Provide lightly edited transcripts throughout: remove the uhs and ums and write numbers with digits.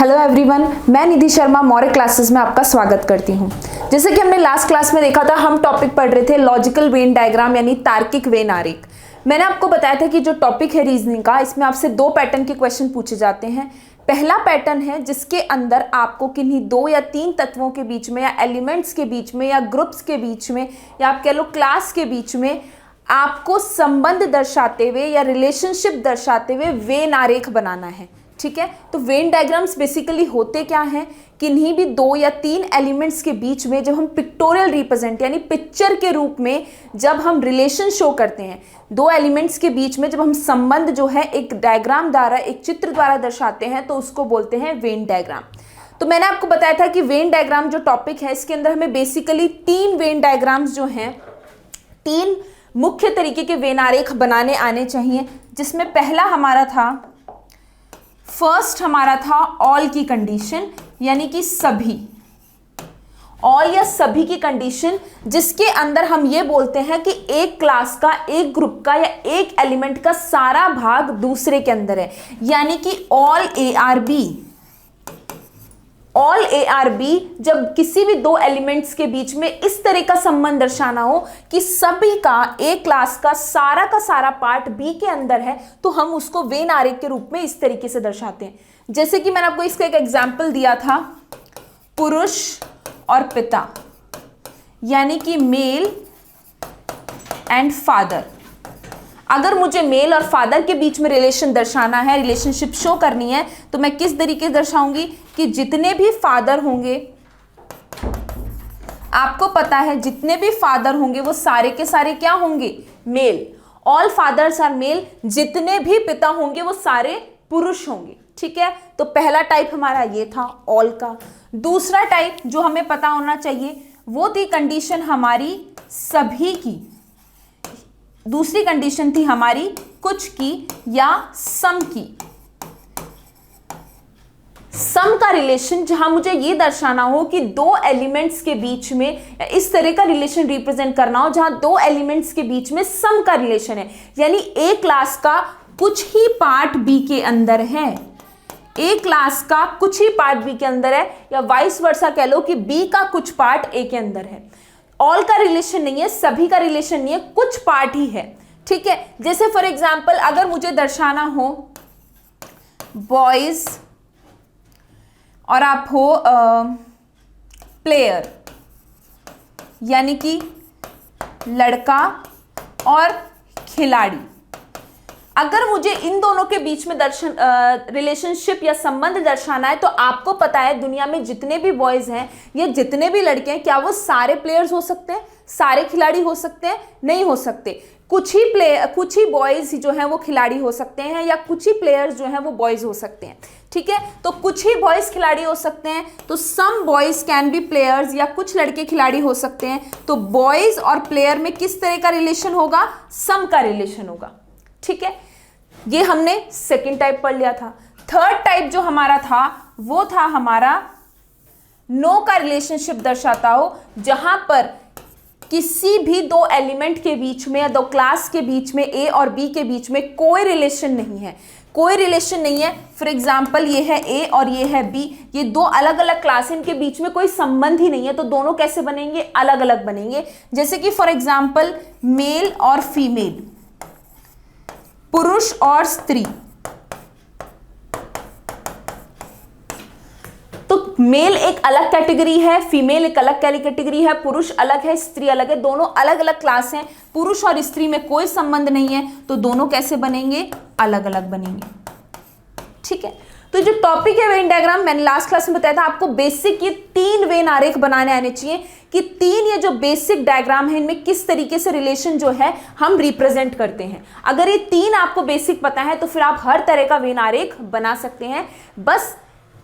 Hello everyone, मैं निधि Sharma Maurya classes में आपका स्वागत करती हूं। जैसे कि हमने लास्ट क्लास में देखा था, हम टॉपिक पढ़ रहे थे लॉजिकल वेन डायग्राम यानी तार्किक वेन आरेख। मैंने आपको बताया था कि जो टॉपिक है रीजनिंग का, इसमें आपसे दो पैटर्न के क्वेश्चन पूछे जाते हैं। पहला पैटर्न है जिसके अंदर आपको किन्हीं दो या तीन तत्वों के बीच में या एलिमेंट्स के बीच में या ग्रुप्स के बीच में या आप कह लो क्लास के बीच में आपको संबंध दर्शाते हुए या रिलेशनशिप दर्शाते हुए वेन आरेख बनाना है। ठीक है, तो वेन डायग्राम्स बेसिकली होते क्या हैं, किन्हीं भी दो या तीन एलिमेंट्स के बीच में जब हम पिक्टोरियल रिप्रेजेंट यानी पिक्चर के रूप में जब हम रिलेशन शो करते हैं, दो एलिमेंट्स के बीच में जब हम संबंध जो है एक डायग्राम द्वारा, एक चित्र द्वारा दर्शाते हैं, तो उसको बोलते हैं वेन डायग्राम। तो मैंने आपको बताया था कि वेन डायग्राम जो टॉपिक है, इसके अंदर हमें बेसिकली तीन वेन डायग्राम्स जो हैं, तीन मुख्य तरीके के वेन आरेख बनाने आने चाहिए। जिसमें पहला हमारा था, फर्स्ट हमारा था ऑल की कंडीशन, यानी कि सभी, ऑल या सभी की कंडीशन, जिसके अंदर हम ये बोलते हैं कि एक क्लास का, एक ग्रुप का या एक एलिमेंट का सारा भाग दूसरे के अंदर है, यानी कि all A are B. All A are B, जब किसी भी दो एलिमेंट्स के बीच में इस तरह का संबंध दर्शाना हो कि सभी का, एक क्लास का सारा पार्ट बी के अंदर है, तो हम उसको वेन आरेख के रूप में इस तरीके से दर्शाते हैं। जैसे कि मैंने आपको इसका एक एग्जाम्पल दिया था, पुरुष और पिता, यानी कि मेल एंड फादर। अगर मुझे मेल और फादर के बीच में रिलेशन दर्शाना है, रिलेशनशिप शो करनी है, तो मैं किस तरीके से दर्शाऊंगी कि जितने भी फादर होंगे, आपको पता है जितने भी फादर होंगे वो सारे के सारे क्या होंगे, male. All fathers are male. जितने भी पिता होंगे वो सारे पुरुष होंगे। ठीक है, तो पहला टाइप हमारा ये था ऑल का। दूसरा टाइप जो हमें पता होना चाहिए वो थी कंडीशन हमारी सभी की। दूसरी कंडीशन थी हमारी कुछ की या सम की। सम का रिलेशन, जहां मुझे ये दर्शाना हो कि दो एलिमेंट्स के बीच में इस तरह का रिलेशन रिप्रेजेंट करना हो जहां दो एलिमेंट्स के बीच में सम का रिलेशन है, यानी ए क्लास का कुछ ही पार्ट बी के अंदर है, ए क्लास का कुछ ही पार्ट बी के अंदर है, या वाइस वर्सा कह लो कि बी का कुछ पार्ट ए के अंदर है। ऑल का रिलेशन नहीं है, सभी का रिलेशन नहीं है, कुछ पार्ट ही है। ठीक है, जैसे फॉर एग्जाम्पल अगर मुझे दर्शाना हो बॉयज और आप हो प्लेयर, यानी कि लड़का और खिलाड़ी, अगर मुझे इन दोनों के बीच में रिलेशनशिप या संबंध दर्शाना है, तो आपको पता है दुनिया में जितने भी बॉयज हैं या जितने भी लड़के हैं, क्या वो सारे प्लेयर्स हो सकते हैं, सारे खिलाड़ी हो सकते हैं? नहीं हो सकते। कुछ ही बॉयज जो हैं वो खिलाड़ी हो सकते हैं, या कुछ ही प्लेयर्स जो हैं वो बॉयज हो सकते हैं। ठीक है, तो कुछ ही बॉयज खिलाड़ी हो सकते हैं, तो some boys can be players, या कुछ लड़के खिलाड़ी हो सकते हैं। तो बॉयज और प्लेयर में किस तरह का रिलेशन होगा, सम का रिलेशन होगा। ठीक है, ये हमने सेकंड टाइप पढ़ लिया था। थर्ड टाइप जो हमारा था वो था हमारा नो का रिलेशनशिप दर्शाता हो, जहां पर किसी भी दो एलिमेंट के बीच में या दो क्लास के बीच में, ए और बी के बीच में कोई रिलेशन नहीं है, कोई रिलेशन नहीं है। फॉर एग्जाम्पल ये है ए और ये है बी, ये दो अलग अलग क्लास, इनके बीच में कोई संबंध ही नहीं है, तो दोनों कैसे बनेंगे, अलग अलग बनेंगे। जैसे कि फॉर एग्जाम्पल मेल और फीमेल, पुरुष और स्त्री। तो मेल एक अलग कैटेगरी है, फीमेल एक अलग कैटेगरी है, पुरुष अलग है, स्त्री अलग है, दोनों अलग अलग क्लास हैं। पुरुष और स्त्री में कोई संबंध नहीं है, तो दोनों कैसे बनेंगे, अलग अलग बनेंगे। ठीक है, तो जो टॉपिक है वेन डायग्राम, मैंने लास्ट क्लास में बताया था आपको बेसिक ये तीन वेन आरेख बनाने आने चाहिए कि तीन ये जो बेसिक डायग्राम है इनमें किस तरीके से रिलेशन जो है हम रिप्रेजेंट करते हैं। अगर ये तीन आपको बेसिक पता है तो फिर आप हर तरह का वेन आरेख बना सकते हैं। बस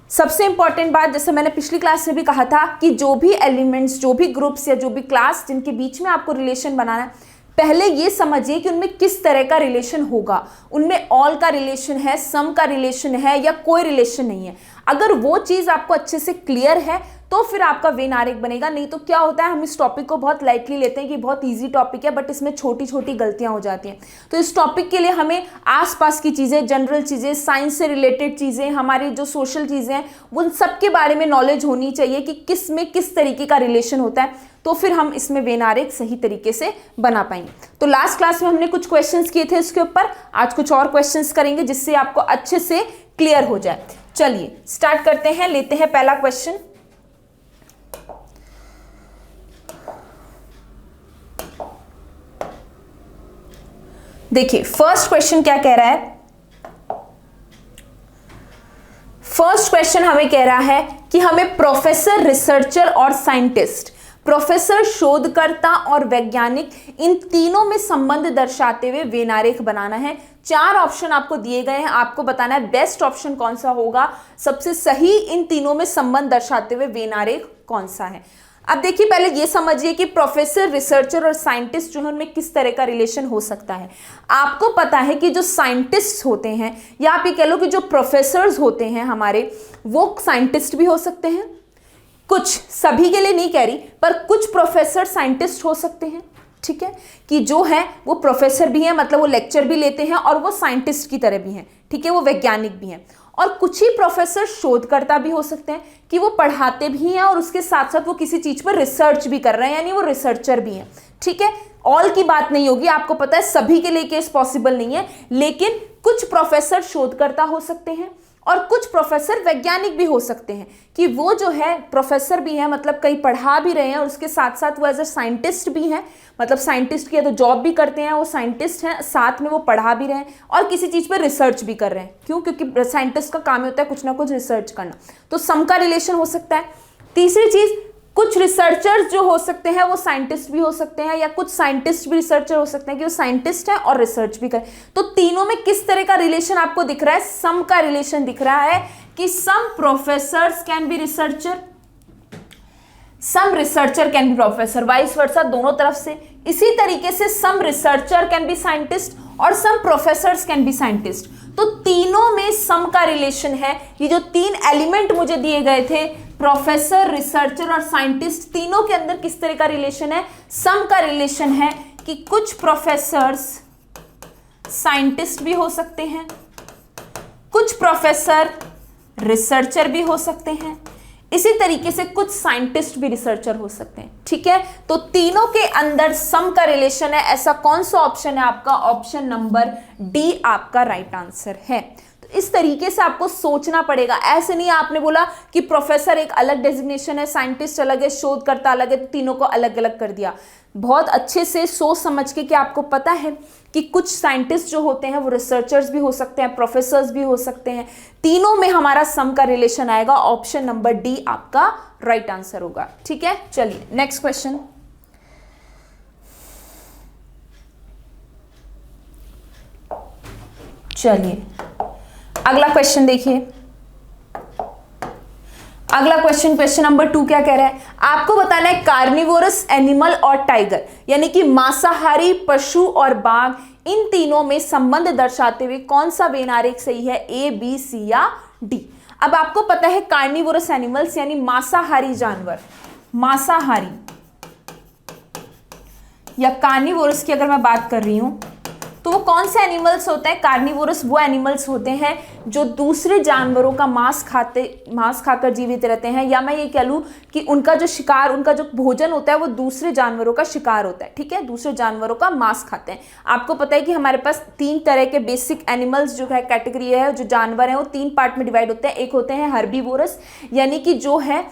सबसे इंपॉर्टेंट बात, जैसे मैंने पिछली क्लास में भी कहा था कि जो भी एलिमेंट्स, जो भी ग्रुप्स या जो भी क्लास जिनके बीच में आपको रिलेशन बनाना है, पहले ये समझिए कि उनमें किस तरह का रिलेशन होगा। उनमें ऑल का रिलेशन है, सम का रिलेशन है, या कोई रिलेशन नहीं है। अगर वो चीज आपको अच्छे से क्लियर है तो फिर आपका वेन आरेख बनेगा। नहीं तो क्या होता है, हम इस टॉपिक को बहुत लाइटली लेते हैं कि बहुत इजी टॉपिक है, बट इसमें छोटी छोटी गलतियां हो जाती हैं। तो इस टॉपिक के लिए हमें आसपास की चीजें, जनरल चीजें, साइंस से रिलेटेड चीजें, हमारी जो सोशल चीजें हैं, उन सब के बारे में नॉलेज होनी चाहिए कि किस में किस तरीके का रिलेशन होता है, तो फिर हम इसमें वेन आरेख सही तरीके से बना पाएंगे। तो लास्ट क्लास में हमने कुछ क्वेश्चंस किए थे इसके ऊपर, आज कुछ और क्वेश्चंस करेंगे जिससे आपको अच्छे से क्लियर हो जाए। चलिए स्टार्ट करते हैं, लेते हैं पहला क्वेश्चन। देखिए फर्स्ट क्वेश्चन क्या कह रहा है। फर्स्ट क्वेश्चन हमें कह रहा है कि हमें प्रोफेसर, रिसर्चर और साइंटिस्ट, प्रोफेसर शोधकर्ता और वैज्ञानिक, इन तीनों में संबंध दर्शाते हुए वेन आरेख बनाना है। 4 ऑप्शन आपको दिए गए हैं, आपको बताना है बेस्ट ऑप्शन कौन सा होगा, सबसे सही इन तीनों में संबंध दर्शाते हुए वेन आरेख कौन सा है। अब देखिए पहले ये समझिए कि प्रोफेसर, रिसर्चर और साइंटिस्ट जो है उनमें किस तरह का रिलेशन हो सकता है। आपको पता है कि जो साइंटिस्ट होते हैं, या आप ये कह लो कि जो प्रोफेसर्स होते हैं हमारे, वो साइंटिस्ट भी हो सकते हैं। कुछ, सभी के लिए नहीं कह रही, पर कुछ प्रोफेसर साइंटिस्ट हो सकते हैं, ठीक है, कि जो है वो प्रोफेसर भी हैं, मतलब वो लेक्चर भी लेते हैं और वो साइंटिस्ट की तरह भी हैं, ठीक है, वो वैज्ञानिक भी हैं। और कुछ ही प्रोफेसर शोधकर्ता भी हो सकते हैं कि वो पढ़ाते भी हैं और उसके साथ साथ वो किसी चीज पर रिसर्च भी कर रहे हैं, यानी वो रिसर्चर भी हैं, ठीक है। ऑल की बात नहीं होगी, आपको पता है सभी के लिए केस पॉसिबल नहीं है, लेकिन कुछ प्रोफेसर शोधकर्ता हो सकते हैं और कुछ प्रोफेसर वैज्ञानिक भी हो सकते हैं, कि वो जो है प्रोफेसर भी है, मतलब कहीं पढ़ा भी रहे हैं और उसके साथ साथ वो एज ए साइंटिस्ट भी हैं, मतलब साइंटिस्ट की तो जॉब भी करते हैं, वो साइंटिस्ट हैं, साथ में वो पढ़ा भी रहे हैं और किसी चीज़ पर रिसर्च भी कर रहे हैं। क्यों? क्योंकि साइंटिस्ट का काम होता है कुछ ना कुछ रिसर्च करना, तो सम का रिलेशन हो सकता है। तीसरी चीज़, कुछ रिसर्चर्स जो हो सकते हैं वो साइंटिस्ट भी हो सकते हैं, या कुछ साइंटिस्ट भी रिसर्चर हो सकते हैं कि वो साइंटिस्ट है और रिसर्च भी करें। तो तीनों में किस तरह का रिलेशन आपको दिख रहा है? सम का रिलेशन दिख रहा है कि some professors can be researcher, some researcher can be professor, vice versa, दोनों तरफ से। इसी तरीके से some researcher can be scientist और some professors can be scientist. तो तीनों में सम का रिलेशन है। ये जो 3 एलिमेंट मुझे दिए गए थे, प्रोफेसर, रिसर्चर और साइंटिस्ट, तीनों के अंदर किस तरह का रिलेशन है? सम का रिलेशन है कि कुछ प्रोफेसर्स साइंटिस्ट भी हो सकते हैं, कुछ प्रोफेसर रिसर्चर भी हो सकते हैं, इसी तरीके से कुछ साइंटिस्ट भी रिसर्चर हो सकते हैं, ठीक है। तो तीनों के अंदर सम का रिलेशन है। ऐसा कौन सा ऑप्शन है आपका? ऑप्शन नंबर डी आपका राइट आंसर है। तो इस तरीके से आपको सोचना पड़ेगा। ऐसे नहीं आपने बोला कि प्रोफेसर एक अलग डेजिग्नेशन है, साइंटिस्ट अलग है, शोधकर्ता अलग है, तो तीनों को अलग अलग कर दिया। बहुत अच्छे से सोच समझ के कि आपको पता है कि कुछ साइंटिस्ट जो होते हैं वो रिसर्चर्स भी हो सकते हैं, प्रोफेसर्स भी हो सकते हैं। तीनों में हमारा सम का रिलेशन आएगा। ऑप्शन नंबर डी आपका राइट आंसर होगा, ठीक है। चलिए नेक्स्ट क्वेश्चन। चलिए अगला क्वेश्चन देखिए। अगला क्वेश्चन, क्वेश्चन नंबर 2 क्या कह रहा है? आपको बताना है कार्निवोरस एनिमल और टाइगर, यानी कि मांसाहारी पशु और बाघ, इन तीनों में संबंध दर्शाते हुए कौन सा वेन आरेख सही है? ए, बी, सी या डी। अब आपको पता है कार्निवोरस एनिमल्स यानी मांसाहारी जानवर, मांसाहारी या कार्निवोरस की अगर मैं बात कर रही हूं तो वो कौन से एनिमल्स होते हैं? कार्निवोरस वो एनिमल्स होते हैं जो दूसरे जानवरों का मांस खाकर जीवित रहते हैं, या मैं ये कह लूँ कि उनका जो शिकार, उनका जो भोजन होता है वो दूसरे जानवरों का शिकार होता है, ठीक है, दूसरे जानवरों का मांस खाते हैं। आपको पता है कि हमारे पास 3 तरह के बेसिक एनिमल्स जो है, कैटेगरी है, जो जानवर हैं वो 3 पार्ट में डिवाइड होते हैं। एक होते हैं हर्बीवोरस, यानी कि जो है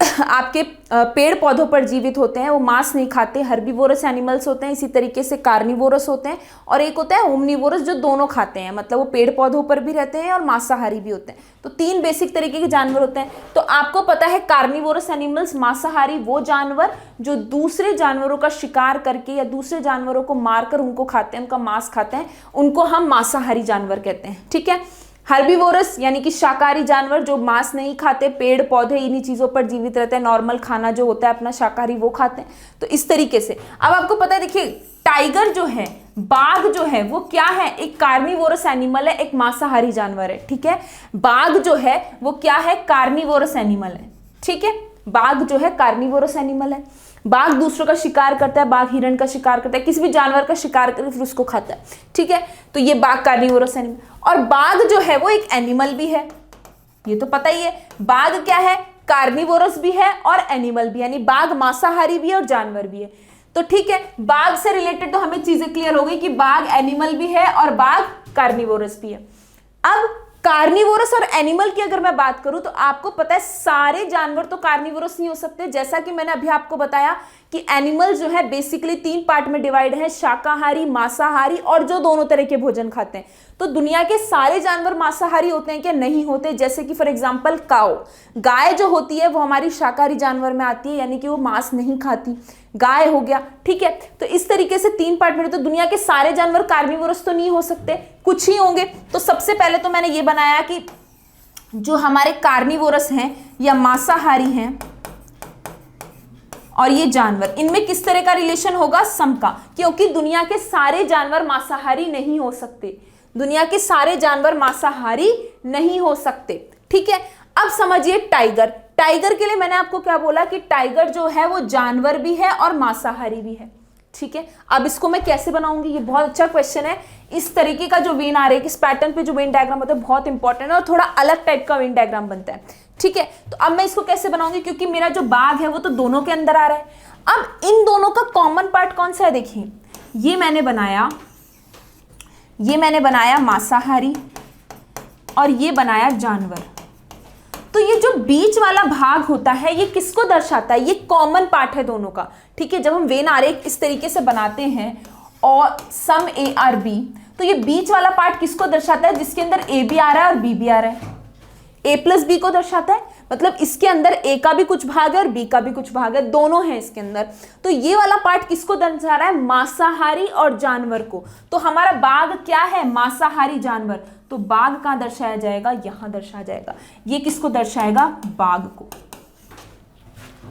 आपके पेड़ पौधों पर जीवित होते हैं, वो मांस नहीं खाते, हर्बीवोरस एनिमल्स होते हैं। इसी तरीके से कार्निवोरस होते हैं, और एक होता है ओमनीवोरस जो दोनों खाते हैं, मतलब वो पेड़ पौधों पर भी रहते हैं और मांसाहारी भी होते हैं। तो 3 बेसिक तरीके के जानवर होते हैं। तो आपको पता है कार्निवोरस एनिमल्स, मांसाहारी वो जानवर जो दूसरे जानवरों का शिकार करके या दूसरे जानवरों को मारकर उनको खाते हैं, उनका मांस खाते हैं, उनको हम मांसाहारी जानवर कहते हैं, ठीक है। हर्बीवोरस यानी कि शाकाहारी जानवर जो मांस नहीं खाते, पेड़ पौधे इन्हीं चीज़ों पर जीवित रहते हैं, नॉर्मल खाना जो होता है अपना शाकाहारी वो खाते हैं। तो इस तरीके से अब आपको पता है, देखिए टाइगर जो है, बाघ जो है वो क्या है, एक कार्निवोरस एनिमल है, एक मांसाहारी जानवर है, ठीक है। बाघ जो है वो क्या है, कार्निवोरस एनिमल है, ठीक है। बाघ जो है कार्निवोरस एनिमल है। बाघ दूसरों का शिकार करता है, बाघ हिरण का शिकार करता है, किसी भी जानवर का शिकार करके फिर उसको खाता है, ठीक है। तो ये बाघ कार्निवोरस एनिमल। और बाघ जो है वो एक एनिमल भी है, ये तो पता ही है। बाघ क्या है, कार्निवोरस भी है और एनिमल भी, यानी बाघ मांसाहारी भी है और जानवर भी है। तो ठीक है, बाघ से रिलेटेड तो हमें चीजें क्लियर हो गई कि बाघ एनिमल भी है और बाघ कार्निवोरस भी है। अब कार्निवोरस और एनिमल की अगर मैं बात करूं तो आपको पता है सारे जानवर तो कार्निवोरस नहीं हो सकते। जैसा कि मैंने अभी आपको बताया कि एनिमल जो है बेसिकली 3 पार्ट में डिवाइड है, शाकाहारी, मांसाहारी और जो दोनों तरह के भोजन खाते हैं। तो दुनिया के सारे जानवर मांसाहारी होते हैं क्या, नहीं होते। जैसे कि फॉर एग्जांपल काऊ, गाय जो होती है वो हमारी शाकाहारी जानवर में आती है, यानी कि वो मांस नहीं खाती, गाय हो गया, ठीक है। तो इस तरीके से 3 पार्ट में, तो दुनिया के सारे जानवर कार्निवोरस तो नहीं हो सकते, कुछ ही होंगे। तो सबसे पहले तो मैंने ये बनाया कि जो हमारे कार्निवोरस हैं या मांसाहारी हैं और ये जानवर, इनमें किस तरह का रिलेशन होगा, सम का, क्योंकि दुनिया के सारे जानवर मांसाहारी नहीं हो सकते, दुनिया के सारे जानवर मांसाहारी नहीं हो सकते, ठीक है। अब समझिए टाइगर, टाइगर के लिए मैंने आपको क्या बोला कि टाइगर जो है वो जानवर भी है और मांसाहारी भी है, ठीक है। अब इसको मैं कैसे बनाऊंगी, ये बहुत अच्छा क्वेश्चन है। इस तरीके का जो वेन आरेख, इस पैटर्न पे जो वेन डायग्राम होता है बहुत इंपॉर्टेंट है और थोड़ा अलग टाइप का वेन डायग्राम बनता है, ठीक है। तो अब मैं इसको कैसे बनाऊंगी, क्योंकि मेरा जो बाघ है वो तो दोनों के अंदर आ रहा है। अब इन दोनों का कॉमन पार्ट कौन सा है, देखिए ये मैंने बनाया मांसाहारी और ये बनाया जानवर। तो ये जो बीच वाला भाग होता है ये किसको दर्शाता है, ये कॉमन पार्ट है दोनों का, ठीक है। जब हम वेन आरेख इस तरीके से बनाते हैं और सम ए आर बी, तो ये बीच वाला पार्ट किसको दर्शाता है, जिसके अंदर ए भी आ रहा है और बी भी आ रहा है। ए प्लस बी को दर्शाता है, मतलब इसके अंदर ए का भी कुछ भाग है और बी का भी कुछ भाग है, दोनों हैं इसके अंदर। तो ये वाला पार्ट किसको दर्शा रहा है, मांसाहारी और जानवर को। तो हमारा बाघ क्या है, मांसाहारी जानवर। तो बाघ कहां दर्शाया जाएगा, यहां दर्शाया जाएगा। ये किसको दर्शाएगा, बाघ को।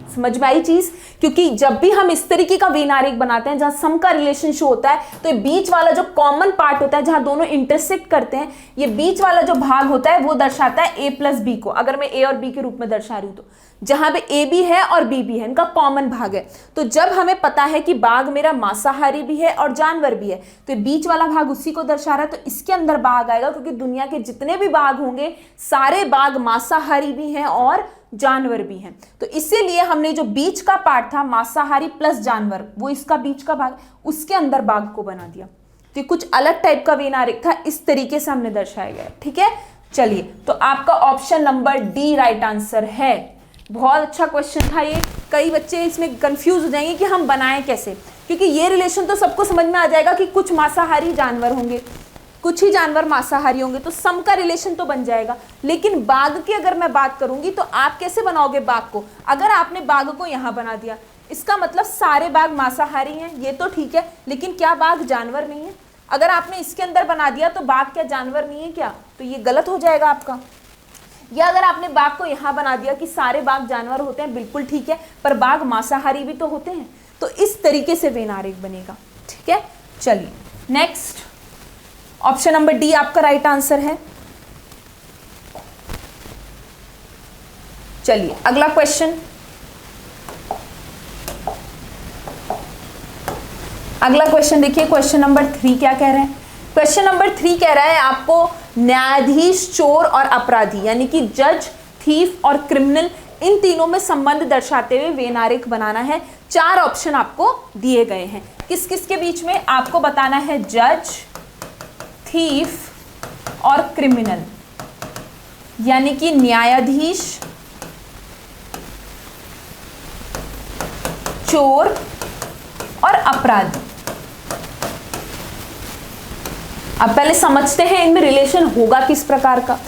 समझ में आई चीज, क्योंकि जब भी हम इस तरीके का वेन आरेख बनाते हैं जहां सम का रिलेशन शो होता है, तो ये बीच वाला जो कॉमन पार्ट होता है जहां दोनों इंटरसेक्ट करते हैं, ये बीच वाला जो भाग होता है वो दर्शाता है ए प्लस बी को। अगर मैं ए और बी के रूप में दर्शा रही हूं तो जहां पे ए भी है और बी भी है, इनका कॉमन भाग है। तो जब हमें पता है कि बाघ मेरा मांसाहारी भी है और जानवर भी है, तो बीच वाला भाग उसी को दर्शा रहा है, तो इसके अंदर बाघ आएगा, क्योंकि दुनिया के जितने भी बाघ होंगे सारे बाघ मांसाहारी भी हैं और जानवर भी हैं। तो इसीलिए हमने जो बीच का पार्ट था मांसाहारी प्लस जानवर, वो इसका बीच का भाग, उसके अंदर बाघ को बना दिया। तो कुछ अलग टाइप का वेन आरेख था, इस तरीके से हमने दर्शाया गया, ठीक है। चलिए, तो आपका option number D right answer है। बहुत अच्छा क्वेश्चन था ये। कई बच्चे इसमें कंफ्यूज हो जाएंगे कि हम बनाएं कैसे, क्योंकि ये रिलेशन तो सबको समझ में आ जाएगा कि कुछ मांसाहारी जानवर होंगे, कुछ ही जानवर मांसाहारी होंगे, तो सम का रिलेशन तो बन जाएगा। लेकिन बाघ की अगर मैं बात करूंगी तो आप कैसे बनाओगे बाघ को। अगर आपने बाघ को यहां बना दिया, इसका मतलब सारे बाघ मांसाहारी हैं, ये तो ठीक है, लेकिन क्या बाघ जानवर नहीं है। अगर आपने इसके अंदर बना दिया तो बाघ क्या जानवर नहीं है क्या, तो ये गलत हो जाएगा आपका। या अगर आपने बाघ को यहां बना दिया कि सारे बाघ जानवर होते हैं, बिल्कुल ठीक है, पर बाघ मांसाहारी भी तो होते हैं। तो इस तरीके से वेन आरेख बनेगा, ठीक है। चलिए नेक्स्ट, ऑप्शन नंबर डी आपका राइट आंसर है। चलिए अगला क्वेश्चन, अगला क्वेश्चन देखिए, क्वेश्चन नंबर 3 क्या कह रहे हैं। क्वेश्चन नंबर 3 कह रहा है आपको न्यायाधीश, चोर और अपराधी, यानी कि जज, थीफ और क्रिमिनल, इन तीनों में संबंध दर्शाते हुए वेन आरेख बनाना है। 4 ऑप्शन आपको दिए गए हैं, किस किस के बीच में आपको बताना है, जज, थीफ और क्रिमिनल, यानी कि न्यायाधीश, चोर और अपराधी। अब पहले समझते हैं इनमें रिलेशन होगा किस प्रकार का।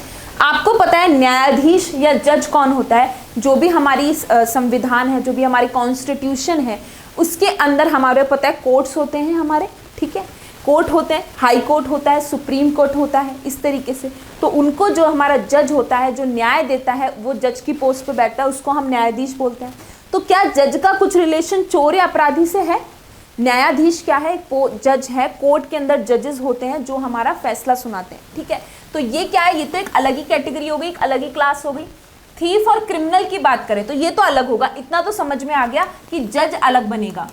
आपको पता है न्यायाधीश या जज कौन होता है, जो भी हमारी संविधान है, जो भी हमारी कॉन्स्टिट्यूशन है, उसके अंदर हमारे पता है कोर्ट्स होते हैं हमारे, ठीक है, कोर्ट होते हैं, हाई कोर्ट होता है, सुप्रीम कोर्ट होता है, इस तरीके से। तो उनको जो हमारा जज होता है, जो न्याय देता है, वो जज की पोस्ट पे बैठता है, उसको हम न्यायाधीश बोलते हैं। तो क्या जज का कुछ रिलेशन चोर या अपराधी से है, न्यायाधीश क्या है? जज है, कोर्ट के अंदर जजेस होते हैं जो हमारा फैसला सुनाते हैं, ठीक है। तो ये क्या है? ये तो एक अलग ही कैटेगरी हो गई, एक अलग ही क्लास हो गई। थीफ और क्रिमिनल की बात करें तो ये तो अलग होगा, इतना तो समझ में आ गया कि जज अलग बनेगा,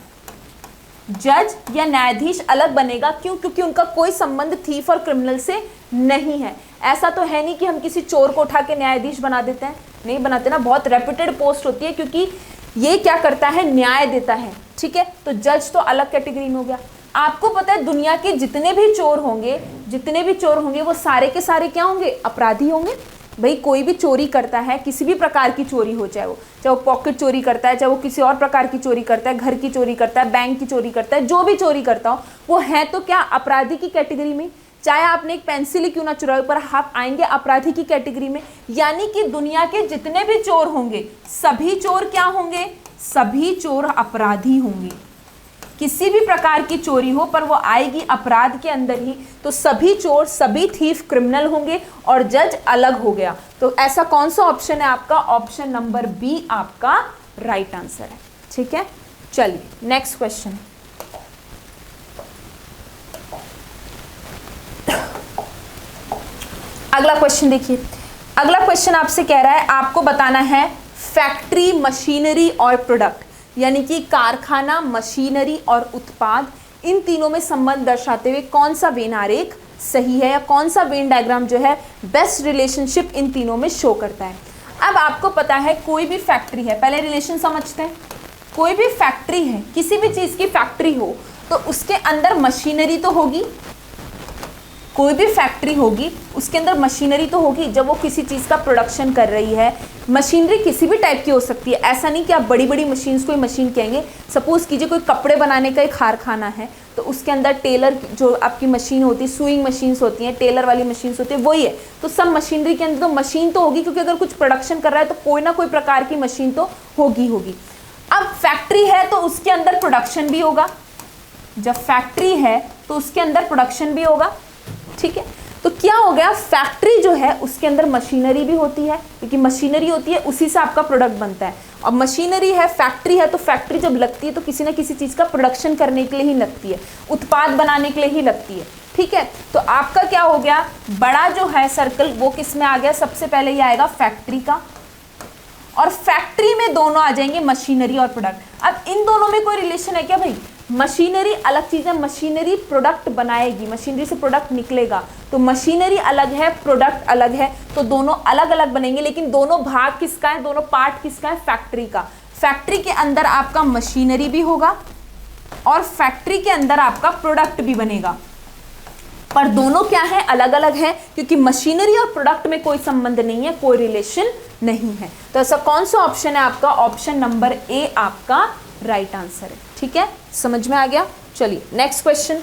जज या न्यायाधीश अलग बनेगा। क्यों? क्योंकि उनका कोई संबंध थीफ और क्रिमिनल से नहीं है। ऐसा तो है नहीं कि हम किसी चोर को उठा के न्यायाधीश बना देते हैं, नहीं बनाते ना, बहुत रेप्यूटेड पोस्ट होती है, क्योंकि ये क्या करता है? न्याय देता है, ठीक है। तो जज तो अलग कैटेगरी में हो गया। आपको पता है दुनिया के जितने भी चोर होंगे वो सारे के सारे क्या होंगे? अपराधी होंगे। भाई कोई भी चोरी करता है, किसी भी प्रकार की चोरी हो, चाहे वो पॉकेट चोरी करता है, चाहे वो किसी और प्रकार की चोरी करता है, घर की चोरी करता है, बैंक की चोरी करता है, जो भी चोरी करता हो वो है तो क्या? अपराधी की कैटेगरी में। चाहे आपने एक पेंसिल ही क्यों ना चुराई, पर आप आएंगे अपराधी की कैटेगरी में। यानी कि दुनिया के जितने भी चोर होंगे सभी चोर क्या होंगे? सभी चोर अपराधी होंगे। किसी भी प्रकार की चोरी हो पर वो आएगी अपराध के अंदर ही। तो सभी चोर, सभी थीफ क्रिमिनल होंगे और जज अलग हो गया। तो ऐसा कौन सा ऑप्शन है आपका? ऑप्शन नंबर बी आपका राइट आंसर है, ठीक है। चलिए नेक्स्ट क्वेश्चन। अगला क्वेश्चन देखिए। अगला क्वेश्चन आपसे कह रहा है आपको बताना है फैक्ट्री, मशीनरी और प्रोडक्ट, यानी कि कारखाना, मशीनरी और उत्पाद, इन तीनों में संबंध दर्शाते हुए कौन सा वेन आरेख सही है, या कौन सा वेन डायग्राम जो है बेस्ट रिलेशनशिप इन तीनों में शो करता है। अब आपको पता है कोई भी फैक्ट्री है, पहले रिलेशन समझते हैं। कोई भी फैक्ट्री है, किसी भी चीज की फैक्ट्री हो तो उसके अंदर मशीनरी तो होगी। कोई भी फैक्ट्री होगी उसके अंदर मशीनरी तो होगी, जब वो किसी चीज़ का प्रोडक्शन कर रही है। मशीनरी किसी भी टाइप की हो सकती है, ऐसा नहीं कि आप बड़ी बड़ी मशीन्स को ही मशीन कहेंगे। सपोज कीजिए कोई कपड़े बनाने का एक कारखाना है तो उसके अंदर टेलर जो आपकी मशीन होती है, सुइंग मशीन्स होती हैं, टेलर वाली मशीन्स होती है, वही है। तो सब मशीनरी के अंदर तो मशीन तो होगी, क्योंकि अगर कुछ प्रोडक्शन कर रहा है तो कोई ना कोई प्रकार की मशीन तो होगी। अब फैक्ट्री है तो उसके अंदर प्रोडक्शन भी होगा। जब फैक्ट्री है तो उसके अंदर प्रोडक्शन भी होगा, ठीक है। तो क्या हो गया? फैक्ट्री जो है उसके अंदर मशीनरी भी होती है, क्योंकि मशीनरी होती है उसी से आपका प्रोडक्ट बनता है। अब मशीनरी है, फैक्ट्री है, तो फैक्ट्री जब लगती है तो किसी ना किसी चीज़ का प्रोडक्शन करने के लिए ही लगती है, उत्पाद बनाने के लिए ही लगती है, ठीक है। तो आपका क्या हो गया? बड़ा जो है सर्कल वो किस में आ गया? सबसे पहले ये आएगा फैक्ट्री का, और फैक्ट्री में दोनों आ जाएंगे मशीनरी और प्रोडक्ट। अब इन दोनों में कोई रिलेशन है क्या भाई? मशीनरी अलग चीज है, मशीनरी प्रोडक्ट बनाएगी, मशीनरी से प्रोडक्ट निकलेगा। तो मशीनरी अलग है, प्रोडक्ट अलग है, तो दोनों अलग अलग बनेंगे। लेकिन दोनों भाग किसका है? दोनों पार्ट किसका है? फैक्ट्री का। फैक्ट्री के अंदर आपका मशीनरी भी होगा और फैक्ट्री के अंदर आपका प्रोडक्ट भी बनेगा, पर दोनों क्या है? अलग अलग है, क्योंकि मशीनरी और प्रोडक्ट में कोई संबंध नहीं है, कोई रिलेशन नहीं है। तो ऐसा कौन सा ऑप्शन है आपका? ऑप्शन नंबर ए आपका राइट आंसर है, ठीक है। समझ में आ गया? चलिए नेक्स्ट क्वेश्चन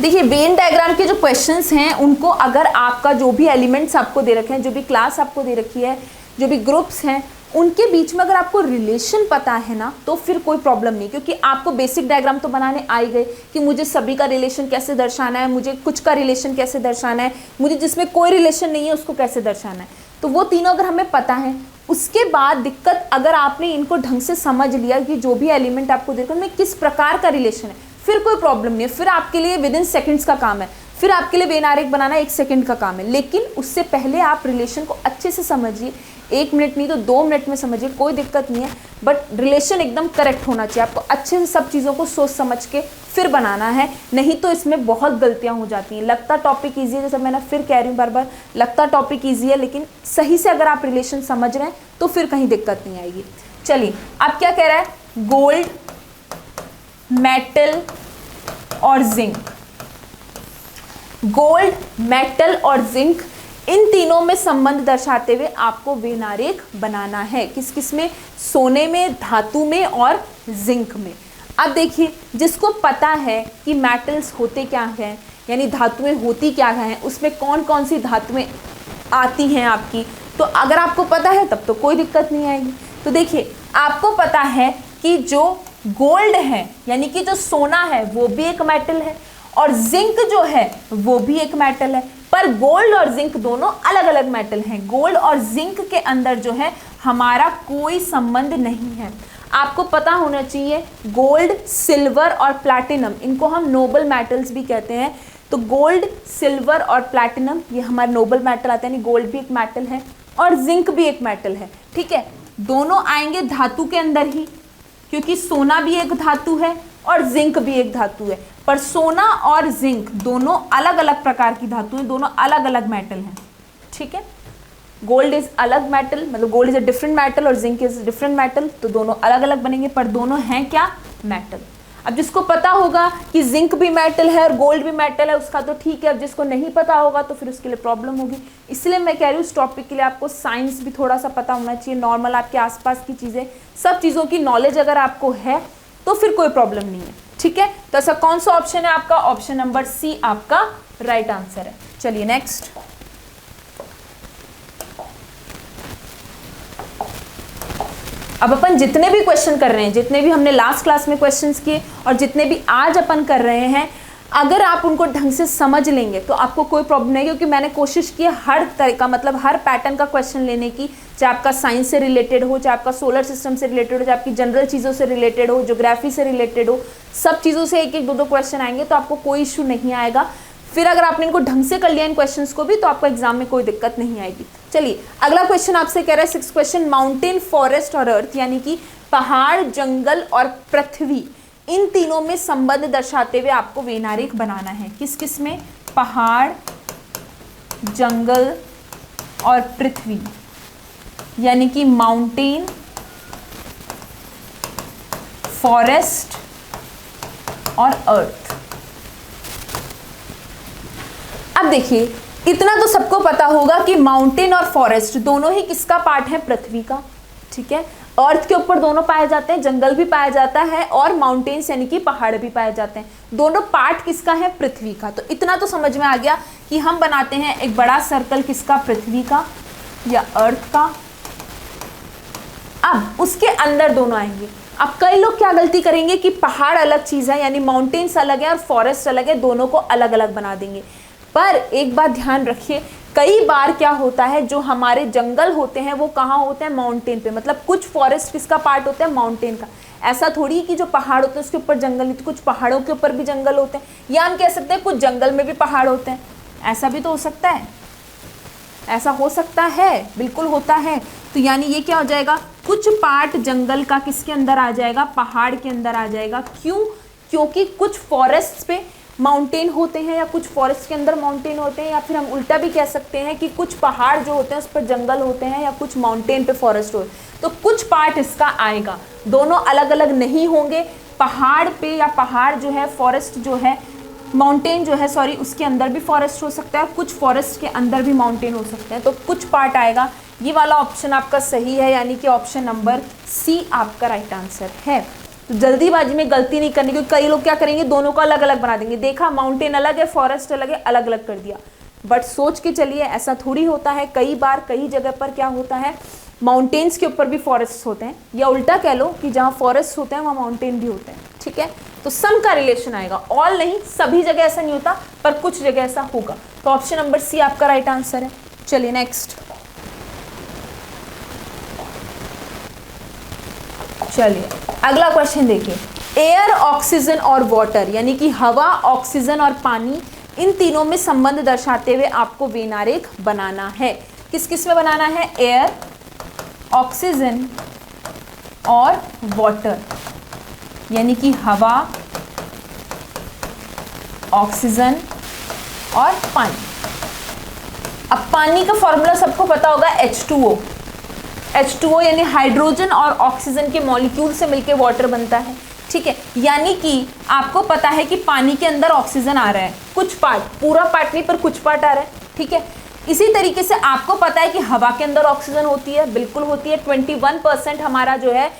देखिए। वेन डायग्राम के जो क्वेश्चंस हैं उनको अगर आपका जो भी एलिमेंट्स आपको दे रखे हैं, जो भी क्लास आपको दे रखी है, जो भी ग्रुप्स हैं, उनके बीच में अगर आपको रिलेशन पता है ना तो फिर कोई प्रॉब्लम नहीं, क्योंकि आपको बेसिक डायग्राम तो बनाने आ ही गए कि मुझे सभी का रिलेशन कैसे दर्शाना है, मुझे कुछ का रिलेशन कैसे दर्शाना है, मुझे जिसमें कोई रिलेशन नहीं है उसको कैसे दर्शाना है। तो वो तीनों अगर हमें पता है, उसके बाद दिक्कत अगर आपने इनको ढंग से समझ लिया कि जो भी एलिमेंट आपको देखो उनमें किस प्रकार का रिलेशन है, फिर कोई प्रॉब्लम नहीं है। फिर आपके लिए विद इन सेकेंड्स का काम है, फिर आपके लिए वेन आरेख बनाना 1 सेकंड का काम है। लेकिन उससे पहले आप रिलेशन को अच्छे से समझिए, 1 मिनट नहीं तो 2 मिनट में समझिए, कोई दिक्कत नहीं है, बट रिलेशन एकदम करेक्ट होना चाहिए। आपको अच्छे से सब चीज़ों को सोच समझ के फिर बनाना है, नहीं तो इसमें बहुत गलतियां हो जाती हैं। लगता टॉपिक ईजी है, जैसे मैंने फिर कह रही हूँ बार बार, लगता टॉपिक ईजी है, लेकिन सही से अगर आप रिलेशन समझ रहे हैं तो फिर कहीं दिक्कत नहीं आएगी। चलिए अब क्या कह रहा है? गोल्ड, मेटल और जिंक। गोल्ड, मेटल और जिंक, इन तीनों में संबंध दर्शाते हुए आपको वेन आरेख बनाना है। किस किस में? सोने में, धातु में और जिंक में। अब देखिए, जिसको पता है कि मेटल्स होते क्या हैं, यानी धातुएं होती क्या हैं, उसमें कौन कौन सी धातुएं आती हैं आपकी, तो अगर आपको पता है तब तो कोई दिक्कत नहीं आएगी। तो देखिए, आपको पता है कि जो गोल्ड है यानी कि जो सोना है वो भी एक मेटल है, और जिंक जो है वो भी एक मेटल है। पर गोल्ड और जिंक दोनों अलग अलग मेटल हैं। गोल्ड और जिंक के अंदर जो है हमारा कोई संबंध नहीं है। आपको पता होना चाहिए गोल्ड, सिल्वर और प्लैटिनम, इनको हम नोबल मेटल्स भी कहते हैं। तो गोल्ड, सिल्वर और प्लैटिनम ये हमारे नोबल मेटल आते हैं, यानी गोल्ड भी एक मेटल है और जिंक भी एक मेटल है। ठीक है, दोनों आएंगे धातु के अंदर ही, क्योंकि सोना भी एक धातु है और जिंक भी एक धातु है। पर सोना और जिंक दोनों अलग अलग प्रकार की धातु हैं, दोनों अलग अलग मेटल हैं। ठीक है, गोल्ड इज अलग मेटल, मतलब gold is a different metal और जिंक इज डिफरेंट मेटल, तो दोनों अलग अलग बनेंगे पर दोनों हैं क्या? मेटल। अब जिसको पता होगा कि जिंक भी मेटल है और गोल्ड भी मेटल है उसका तो ठीक है, अब जिसको नहीं पता होगा तो फिर उसके लिए प्रॉब्लम होगी। इसलिए मैं कह रही हूँ इस टॉपिक के लिए आपको साइंस भी थोड़ा सा पता होना चाहिए, नॉर्मल आपके आसपास की चीज़ें, सब चीज़ों की नॉलेज अगर आपको है तो फिर कोई प्रॉब्लम नहीं है। ठीक है, तो ऐसा कौन सा ऑप्शन है आपका? ऑप्शन नंबर सी आपका राइट आंसर है। चलिए नेक्स्ट, अब अपन जितने भी क्वेश्चन कर रहे हैं, जितने भी हमने लास्ट क्लास में क्वेश्चंस किए और जितने भी आज अपन कर रहे हैं, अगर आप उनको ढंग से समझ लेंगे तो आपको कोई प्रॉब्लम नहीं, क्योंकि मैंने कोशिश की हर तरह का, मतलब हर पैटर्न का क्वेश्चन लेने की, चाहे आपका साइंस से रिलेटेड हो, चाहे आपका सोलर सिस्टम से रिलेटेड हो, चाहे आपकी जनरल चीज़ों से रिलेटेड हो, ज्योग्राफी से रिलेटेड हो, सब चीज़ों से एक एक दो दो क्वेश्चन आएंगे तो आपको कोई इशू नहीं आएगा। फिर अगर आपने इनको ढंग से कर लिया इन क्वेश्चंस को भी तो आपको एग्जाम में कोई दिक्कत नहीं आएगी। चलिए अगला क्वेश्चन आपसे कह रहा है 6th क्वेश्चन, माउंटेन, फॉरेस्ट और अर्थ, यानी कि पहाड़, जंगल और पृथ्वी, इन तीनों में संबंध दर्शाते हुए आपको वेन आरेख बनाना है। किस किस में? पहाड़, जंगल और पृथ्वी, यानी कि माउंटेन, फॉरेस्ट और अर्थ। अब देखिए, इतना तो सबको पता होगा कि माउंटेन और फॉरेस्ट दोनों ही किसका पार्ट है? पृथ्वी का। ठीक है, अर्थ के ऊपर दोनों पाए जाते हैं, जंगल भी पाया जाता है और माउंटेन्स यानी कि पहाड़ भी पाए जाते हैं। दोनों पार्ट किसका है? पृथ्वी का। तो इतना तो समझ में आ गया कि हम बनाते हैं एक बड़ा सर्कल, किसका? पृथ्वी का या अर्थ का। अब उसके अंदर दोनों आएंगे। अब कई लोग क्या गलती करेंगे कि पहाड़ अलग चीज है, यानी माउंटेन्स अलग है और फॉरेस्ट अलग है, दोनों को अलग अलग बना देंगे। पर एक बात ध्यान रखिए, कई बार क्या होता है, जो हमारे जंगल होते हैं वो कहाँ होते हैं? माउंटेन पे। मतलब कुछ फॉरेस्ट किसका पार्ट होता है? माउंटेन का। ऐसा थोड़ी कि जो पहाड़ होते हैं उसके ऊपर जंगल नहीं, तो कुछ पहाड़ों के ऊपर भी जंगल होते हैं, या हम कह सकते हैं कुछ जंगल में भी पहाड़ होते हैं। ऐसा भी तो हो सकता है, ऐसा हो सकता है, बिल्कुल होता है। तो यानी ये क्या हो जाएगा? कुछ पार्ट जंगल का किसके अंदर आ जाएगा? पहाड़ के अंदर आ जाएगा। क्यों? क्योंकि कुछ फॉरेस्ट पे माउंटेन होते हैं या कुछ फॉरेस्ट के अंदर माउंटेन होते हैं, या फिर हम उल्टा भी कह सकते हैं कि कुछ पहाड़ जो होते हैं उस पर जंगल होते हैं या कुछ माउंटेन पे फॉरेस्ट होते हैं। तो कुछ पार्ट इसका आएगा, दोनों अलग अलग नहीं होंगे। पहाड़ पे या पहाड़ जो है, फॉरेस्ट जो है, माउंटेन जो है सॉरी, उसके अंदर भी फॉरेस्ट हो सकता है, कुछ फॉरेस्ट के अंदर भी माउंटेन हो सकते हैं। तो कुछ पार्ट आएगा। ये वाला ऑप्शन आपका सही है, यानी कि ऑप्शन नंबर सी आपका राइट आंसर है। तो जल्दीबाजी में गलती नहीं करनी, क्योंकि कई लोग क्या करेंगे, दोनों को अलग अलग बना देंगे। देखा माउंटेन अलग है, फॉरेस्ट अलग है, अलग अलग कर दिया। बट सोच के चलिए, ऐसा थोड़ी होता है। कई बार कई जगह पर क्या होता है, माउंटेन्स के ऊपर भी फॉरेस्ट होते हैं, या उल्टा कह लो कि जहाँ फॉरेस्ट होते हैं वहाँ माउंटेन भी होते हैं। ठीक है, तो सम का रिलेशन आएगा। ऑल नहीं, सभी जगह ऐसा नहीं होता, पर कुछ जगह ऐसा होगा। तो ऑप्शन नंबर सी आपका राइट आंसर है। चलिए नेक्स्ट, चलिए अगला क्वेश्चन देखिए। एयर, ऑक्सीजन और वाटर, यानी कि हवा, ऑक्सीजन और पानी, इन तीनों में संबंध दर्शाते हुए आपको वेन आरेख बनाना है। किस किस में बनाना है? एयर, ऑक्सीजन और वाटर, यानी कि हवा, ऑक्सीजन और पानी। अब पानी का फॉर्मूला सबको पता होगा, H2O। H2O यानी हाइड्रोजन और ऑक्सीजन के मॉलिक्यूल से मिलकर वाटर बनता है। ठीक है, यानी कि आपको पता है कि पानी के अंदर ऑक्सीजन आ रहा है, कुछ पार्ट, पूरा पार्ट नहीं पर कुछ पार्ट आ रहा है। ठीक है, इसी तरीके से आपको पता है कि हवा के अंदर ऑक्सीजन होती है, बिल्कुल होती है। 21% हमारा जो है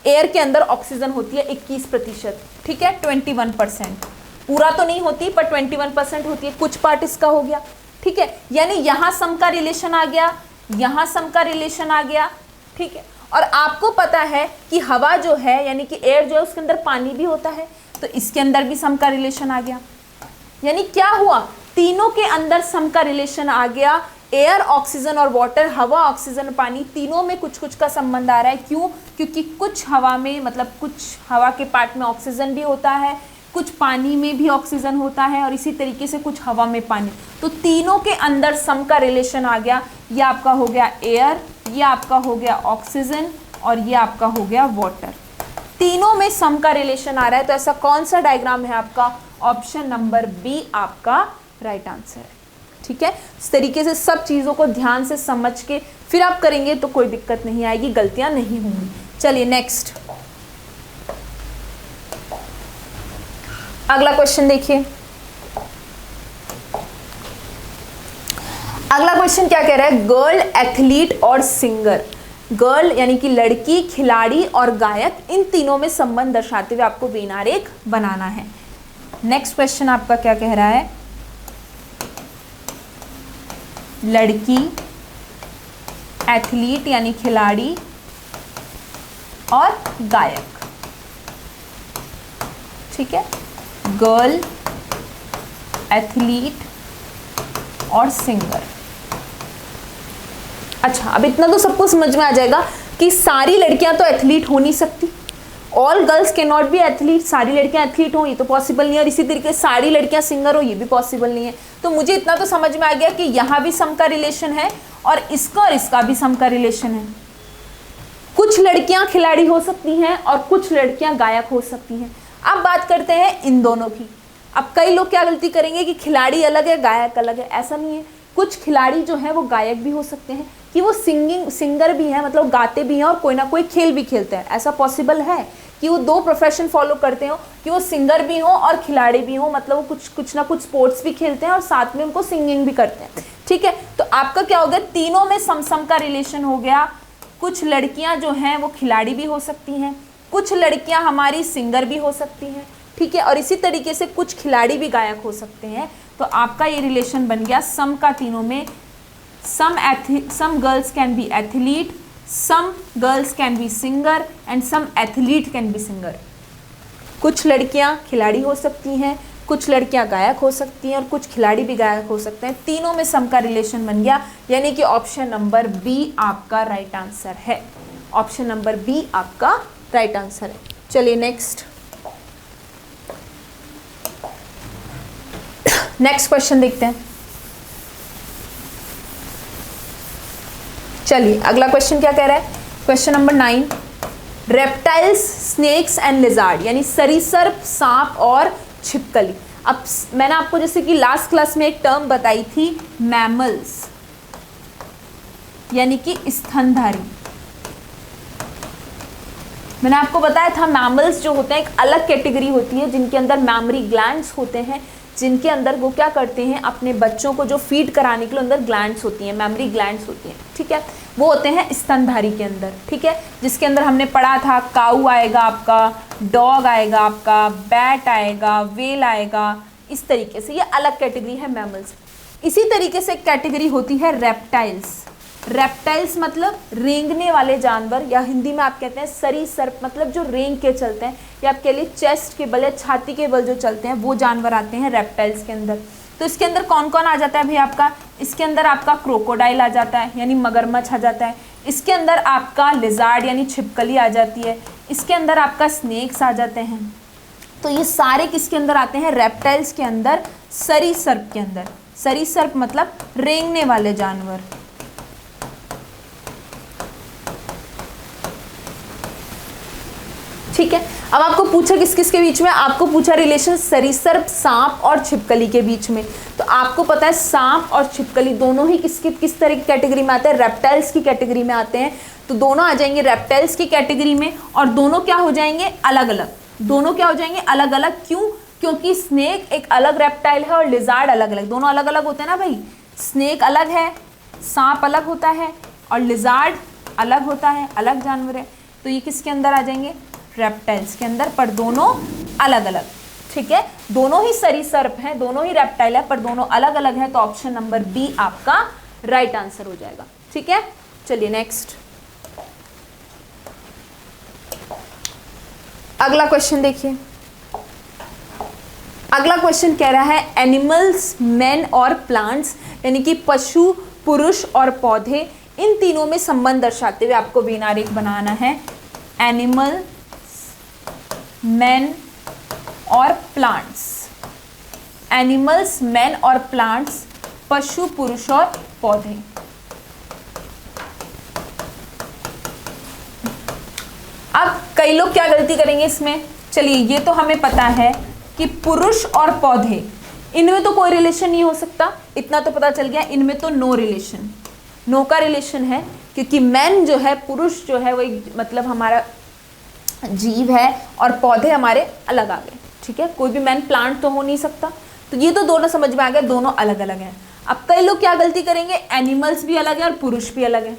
एयर के अंदर ऑक्सीजन होती है, 21%। ठीक है, 21%, पूरा तो नहीं होती पर 21% होती है, कुछ पार्ट इसका हो गया। ठीक है, यानी यहाँ सम का रिलेशन आ गया, यहाँ सम का रिलेशन आ गया। ठीक है, और आपको पता है कि हवा जो है यानी कि एयर जो है उसके अंदर पानी भी होता है, तो इसके अंदर भी सम का रिलेशन आ गया। यानी क्या हुआ तीनों के अंदर सम का रिलेशन आ गया। एयर ऑक्सीजन और वाटर, हवा ऑक्सीजन पानी, तीनों में कुछ कुछ का संबंध आ रहा है। क्यों? क्योंकि कुछ हवा में, मतलब कुछ हवा के पार्ट में ऑक्सीजन भी होता है, कुछ पानी में भी ऑक्सीजन होता है, और इसी तरीके से कुछ हवा में पानी। तो तीनों के अंदर सम का रिलेशन आ गया। ये आपका हो गया एयर, ये आपका हो गया ऑक्सीजन, और ये आपका हो गया वाटर। तीनों में सम का रिलेशन आ रहा है। तो ऐसा कौन सा डायग्राम है आपका? ऑप्शन नंबर बी आपका राइट आंसर है। ठीक है, इस तरीके से सब चीज़ों को ध्यान से समझ के फिर आप करेंगे तो कोई दिक्कत नहीं आएगी, गलतियां नहीं होंगी। चलिए नेक्स्ट, अगला क्वेश्चन देखिए। अगला क्वेश्चन क्या कह रहा है? गर्ल एथलीट और सिंगर, गर्ल यानी कि लड़की, खिलाड़ी और गायक, इन तीनों में संबंध दर्शाते हुए आपको वेन आरेख बनाना है। नेक्स्ट क्वेश्चन आपका क्या कह रहा है? लड़की, एथलीट यानी खिलाड़ी और गायक। ठीक है, गर्ल, एथलीट और सिंगर। अच्छा, अब इतना तो सबको समझ में आ जाएगा कि सारी लड़कियां तो एथलीट हो नहीं सकती। All girls can not be athlete, सारी लड़कियां एथलीट हो ये तो पॉसिबल नहीं है, और इसी तरीके से सारी लड़कियां सिंगर हो ये भी पॉसिबल नहीं है। तो मुझे इतना तो समझ में आ गया कि यहाँ भी सम का रिलेशन है और इसका भी सम का रिलेशन है। कुछ लड़कियां खिलाड़ी हो सकती हैं और कुछ लड़कियां गायक हो सकती हैं। अब बात करते हैं इन दोनों की। अब कई लोग क्या गलती करेंगे कि खिलाड़ी अलग है गायक अलग है, ऐसा नहीं है। कुछ खिलाड़ी जो है वो गायक भी हो सकते हैं, कि वो सिंगर भी हैं, मतलब गाते भी हैं और कोई ना कोई खेल भी खेलते हैं। ऐसा पॉसिबल है कि वो दो प्रोफेशन फॉलो करते हो, कि वो सिंगर भी हो और खिलाड़ी भी हो, मतलब वो कुछ ना कुछ स्पोर्ट्स भी खेलते हैं और साथ में उनको सिंगिंग भी करते हैं। ठीक है, तो आपका क्या हो गया? तीनों में सम का रिलेशन हो गया। कुछ लड़कियां जो हैं वो खिलाड़ी भी हो सकती हैं, कुछ लड़कियां हमारी सिंगर भी हो सकती हैं। ठीक है, और इसी तरीके से कुछ खिलाड़ी भी गायक हो सकते हैं। तो आपका ये रिलेशन बन गया सम का तीनों में। some girls can be athlete, some girls can be singer and some athlete can be singer। कुछ लड़कियां खिलाड़ी हो सकती हैं, कुछ लड़कियां गायक हो सकती हैं और कुछ खिलाड़ी भी गायक हो सकते हैं। तीनों में सम का रिलेशन बन गया, यानी कि ऑप्शन नंबर बी आपका राइट आंसर है। ऑप्शन नंबर बी आपका राइट आंसर है। चलिए नेक्स्ट क्वेश्चन देखते हैं। चलिए अगला क्वेश्चन क्या कह रहा है? Question number 9, reptiles, snakes and lizard, यानी सरीसृप, सांप और छिपकली। अब मैंने आपको जैसे कि लास्ट क्लास में एक टर्म बताई थी, मैमल्स यानी कि स्तनधारी। मैंने आपको बताया था मैमल्स जो होते हैं एक अलग कैटेगरी होती है, जिनके अंदर मैमरी ग्लैंड्स होते हैं, जिनके अंदर वो क्या करते हैं, अपने बच्चों को जो फीड कराने के लिए अंदर ग्लैंड्स होती हैं, मेमरी ग्लैंड्स होती हैं। ठीक है, वो होते हैं स्तनधारी के अंदर। ठीक है, जिसके अंदर हमने पढ़ा था काऊ आएगा आपका, डॉग आएगा आपका, बैट आएगा, वेल आएगा, इस तरीके से ये अलग कैटेगरी है मैमल्स। इसी तरीके से कैटेगरी होती है रेप्टाइल्स। रेप्टाइल्स मतलब रेंगने वाले जानवर, या हिंदी में आप कहते हैं सरीसृप, मतलब जो रेंग के चलते हैं, या आप कह लिए चेस्ट के बल या छाती के बल जो चलते हैं, वो जानवर आते हैं रेप्टाइल्स के अंदर। तो इसके अंदर कौन कौन आ जाता है भाई आपका? इसके अंदर आपका क्रोकोडाइल आ जाता है यानी मगरमच्छ आ जाता है। इसके अंदर आपका लिजार्ड यानी छिपकली आ जाती है। इसके अंदर आपका स्नेक्स आ जाते हैं। तो ये सारे किसके अंदर आते हैं? रेप्टाइल्स के अंदर, सरीसृप के अंदर। सरीसृप मतलब रेंगने वाले जानवर। ठीक है, अब आपको पूछा किस किस के बीच में? आपको पूछा रिलेशन सरीसृप, सांप और छिपकली के बीच में। तो आपको पता है सांप और छिपकली दोनों ही किस तरह की कैटेगरी में आते हैं? रेप्टाइल्स की कैटेगरी में आते हैं। तो दोनों आ जाएंगे रेप्टाइल्स की कैटेगरी में, और दोनों क्या हो जाएंगे? अलग अलग। दोनों क्या हो जाएंगे? अलग अलग। क्यों? क्योंकि स्नेक एक अलग रेप्टाइल है और लिजार्ड अलग अलग, दोनों अलग अलग होते हैं ना भाई। स्नेक अलग है, सांप अलग होता है और लिजार्ड अलग होता है, अलग जानवर है। तो ये किसके अंदर आ जाएंगे? रेप्टाइल्स के अंदर, पर दोनों अलग अलग। ठीक है, दोनों ही सरीसृप हैं, दोनों ही रेप्टाइल है, पर दोनों अलग अलग है। तो ऑप्शन नंबर बी आपका राइट आंसर हो जाएगा। ठीक है, चलिए नेक्स्ट अगला क्वेश्चन देखिए। अगला क्वेश्चन कह रहा है एनिमल्स, मैन और प्लांट्स, यानी कि पशु, पुरुष और पौधे, इन तीनों में संबंध दर्शाते हुए आपको वेन आरेख बनाना है। एनिमल, मैन और प्लांट्स, एनिमल्स, मैन और प्लांट्स, पशु, पुरुष और पौधे। अब कई लोग क्या गलती करेंगे इसमें, चलिए ये तो हमें पता है कि पुरुष और पौधे, इनमें तो कोई रिलेशन नहीं हो सकता, इतना तो पता चल गया। इनमें तो नो रिलेशन, नो का रिलेशन है, क्योंकि मैन जो है, पुरुष जो है वो एक मतलब हमारा जीव है और पौधे हमारे अलग आ गए, ठीक है। कोई भी मैन प्लांट तो हो नहीं सकता, तो ये तो दोनों समझ में आ गया, दोनों अलग अलग हैं। अब कई लोग क्या गलती करेंगे, एनिमल्स भी अलग है और पुरुष भी अलग है,